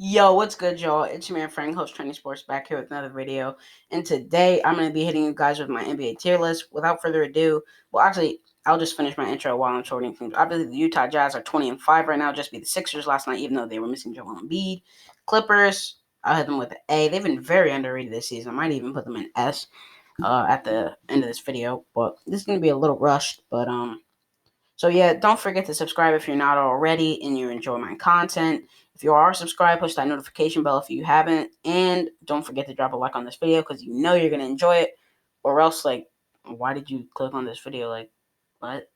Yo, what's good, y'all? It's your man Frank, host Trending Sports, back here with another video. And today, I'm going to be hitting you guys with my NBA tier list. Without further ado, well, actually, I'll just finish my intro while I'm shorting things. Obviously, the Utah Jazz are 20-5 right now, just beat the Sixers last night, even though they were missing Joel Embiid. Clippers, I'll hit them with an A. They've been very underrated this season. I might even put them in S at the end of this video, but this is going to be a little rushed, but so yeah, don't forget to subscribe if you're not already and you enjoy my content. If you are subscribed, push that notification bell if you haven't, and don't forget to drop a like on this video because you know you're gonna enjoy it. Or else, like, why did you click on this video? Like, what?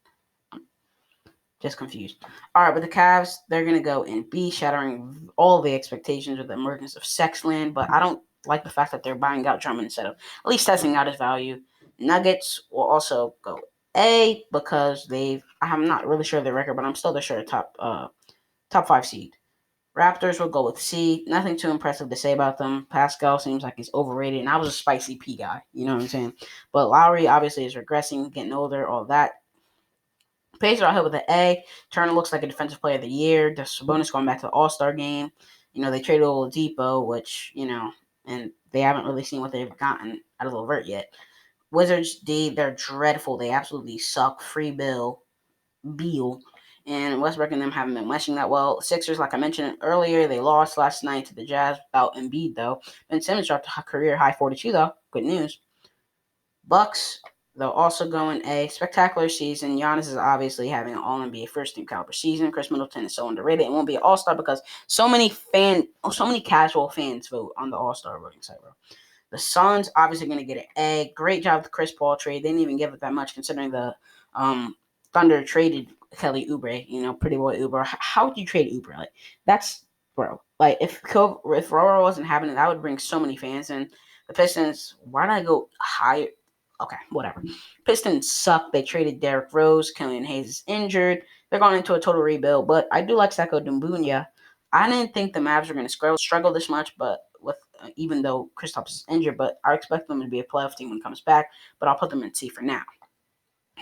Just confused. All right, but the Cavs, they're gonna go in B, shattering all the expectations with the emergence of Sexland. But I don't like the fact that they're buying out Drummond instead of at least testing out his value. Nuggets will also go A because I'm not really sure of their record, but I'm still sure top 5 seed. Raptors will go with C. Nothing too impressive to say about them. Pascal seems like he's overrated, and I was a spicy P guy. You know what I'm saying? But Lowry obviously is regressing, getting older, all that. Pacers are hit with an A. Turner looks like a defensive player of the year. The Sabonis going back to the All-Star game. They traded Oladipo, which, and they haven't really seen what they've gotten out of Levert yet. Wizards D, they're dreadful. They absolutely suck. Free Beal. And Westbrook and them haven't been meshing that well. Sixers, like I mentioned earlier, they lost last night to the Jazz without Embiid, though. Ben Simmons dropped a career high 42, though. Good news. Bucks, they'll also go in A. Spectacular season. Giannis is obviously having an all-NBA first-team caliber season. Chris Middleton is so underrated. It won't be an all-star because so many casual fans vote on the all-star voting site, bro. The Suns obviously going to get an A. Great job with the Chris Paul trade. They didn't even give it that much considering the Thunder traded Kelly Oubre. Pretty boy Oubre. How would you trade Oubre? Like, that's, bro. Like, if Roro wasn't happening, that would bring so many fans in. The Pistons, why did I go higher? Okay, whatever. Pistons suck. They traded Derrick Rose. Killian Hayes is injured. They're going into a total rebuild. But I do like Seko Dumbunya. I didn't think the Mavs were going to struggle this much, but with even though Kristaps is injured, but I expect them to be a playoff team when he comes back. But I'll put them in C for now.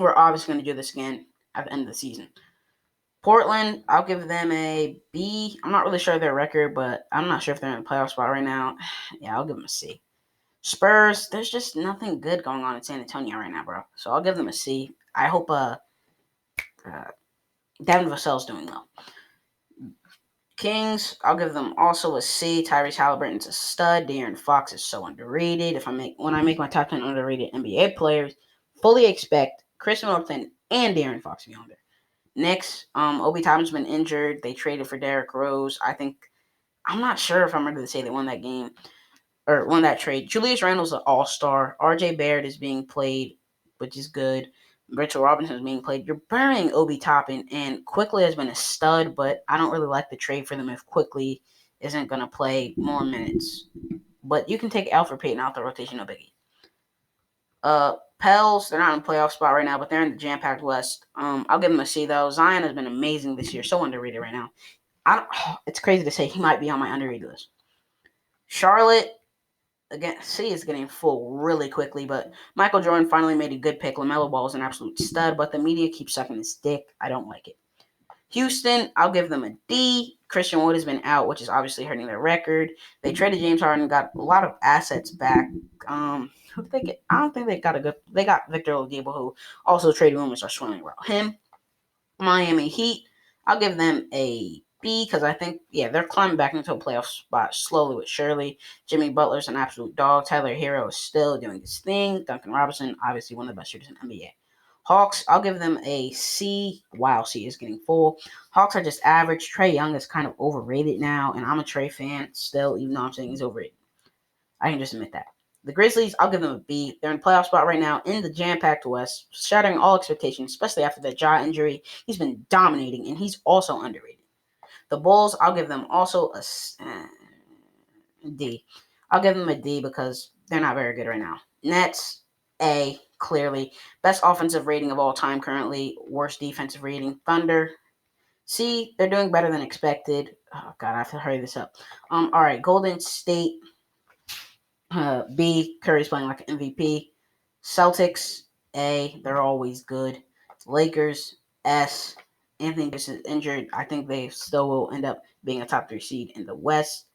We're obviously going to do this again at the end of the season. Portland, I'll give them a B. I'm not really sure of their record, but I'm not sure if they're in the playoff spot right now. Yeah, I'll give them a C. Spurs, there's just nothing good going on in San Antonio right now, bro. So I'll give them a C. I hope Devin Vassell's doing well. Kings, I'll give them also a C. Tyrese Halliburton's a stud. De'Aaron Fox is so underrated. When I make my top 10 underrated NBA players, fully expect Chris Middleton and De'Aaron Fox to be on there. Next, Obi Toppin's been injured. They traded for Derrick Rose. I'm not sure if I'm ready to say they won that game or won that trade. Julius Randle's an all-star. RJ Barrett is being played, which is good. Mitchell Robinson is being played. You're burying Obi Toppin, and Quickly has been a stud, but I don't really like the trade for them if Quickly isn't going to play more minutes. But you can take Alfred Payton out the rotation, no biggie. Pels, they're not in the playoff spot right now, but they're in the jam-packed West. I'll give them a C, though. Zion has been amazing this year. So underrated right now. It's crazy to say he might be on my underrated list. Charlotte, again, C is getting full really quickly, but Michael Jordan finally made a good pick. LaMelo Ball is an absolute stud, but the media keeps sucking his dick. I don't like it. Houston, I'll give them a D. Christian Wood has been out, which is obviously hurting their record. They traded James Harden, got a lot of assets back. Who did they get? I don't think they got They got Victor Oladipo, who also trade rumors are swirling around him. Miami Heat, I'll give them a B because I think, they're climbing back into a playoff spot slowly but surely. Jimmy Butler's an absolute dog. Tyler Hero is still doing his thing. Duncan Robinson, obviously one of the best shooters in the NBA. Hawks, I'll give them a C. Wow, C is getting full. Hawks are just average. Trae Young is kind of overrated now, and I'm a Trae fan still, even though I'm saying he's overrated. I can just admit that. The Grizzlies, I'll give them a B. They're in playoff spot right now in the jam-packed West, shattering all expectations, especially after the jaw injury. He's been dominating, and he's also underrated. The Bulls, I'll give them also a D. I'll give them a D because they're not very good right now. Nets, A, clearly. Best offensive rating of all time currently. Worst defensive rating. Thunder, C, they're doing better than expected. Oh, God, I have to hurry this up. All right, Golden State, B, Curry's playing like an MVP. Celtics, A, they're always good. Lakers, S, Anthony Davis is injured. I think they still will end up being a top 3 seed in the West.